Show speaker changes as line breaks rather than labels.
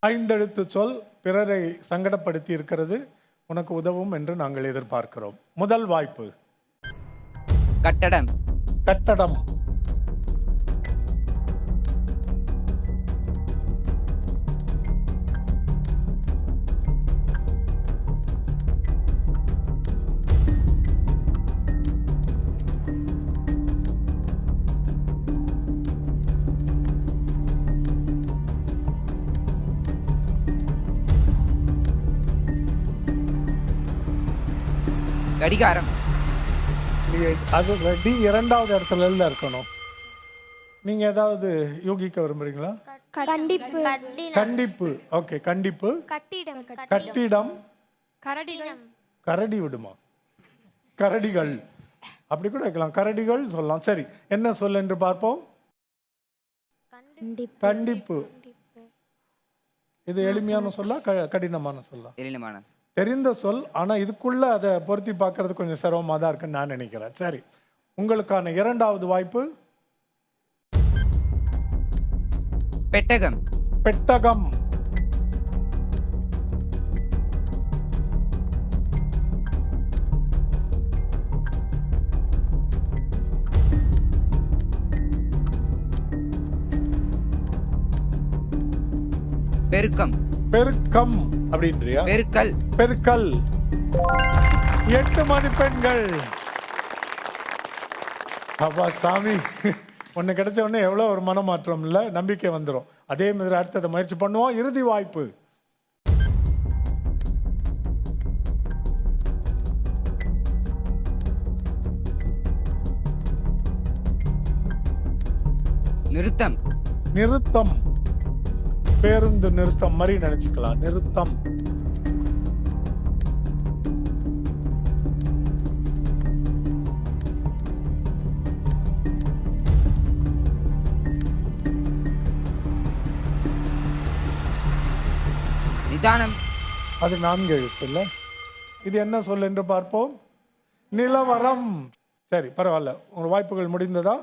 ஐந்தெழுத்து சொல் பிறரை சங்கடப்படுத்தி இருக்கிறது, உனக்கு உதவும் என்று நாங்கள் எதிர்பார்க்கிறோம். முதல் வாய்ப்பு.
கட்டடம்.
கட்டடம்.
கடிகாரம்.
அது டி இரண்டாவது இடத்துல இருக்கணும். நீங்க ஏதாவது யூகிக்க விரும்புறீங்களா?
கண்டிப்பு.
கண்டிப்பு. ஓகே, கண்டிப்பு.
கட்டிடம்.
கட்டிடம்.
கரடிகள்.
கரடி விடுமா? கரடிகள் அப்படி கூட வைக்கலாம், கரடிகள் சொல்லலாம். சரி, என்ன சொல் என்று பார்ப்போம். கண்டிப்பு. இது எளிமையான சொல்லா கடினமான சொல்லா?
எளிமையான.
தெரிந்த சொல், ஆனால் இதுக்குள்ள அதை பொருத்தி பார்க்கறது கொஞ்சம் சிரமமாக தான் இருக்குன்னு நான் நினைக்கிறேன். சரி, உங்களுக்கான இரண்டாவது வாய்ப்பு.
பெட்டகம்.
பெட்டகம்.
பெருக்கம்.
பெருக்கம் அப்படின்றியா?
பெருக்கல்.
பெருக்கல். 8 மதிப்பெண்கள். அப்பா சாமி, ஒன்று கிடைச்ச உடனே எவ்வளோ ஒரு மனமாற்றம் இல்லை, நம்பிக்கை வந்துடும். அதே மாதிரி அடுத்ததை முயற்சி பண்ணுவோம். இறுதி வாய்ப்பு.
நிறுத்தம்.
நிறுத்தம். பேருந்து நிறுத்தம் மாதிரி நினைச்சுக்கலாம். நிறுத்தம்.
நிதானம்.
அது 4 எழுத்து இல்ல? இது என்ன சொல் என்று பார்ப்போம். நிலவரம். சரி, பரவாயில்ல, உங்கள் வாய்ப்புகள் முடிந்ததா?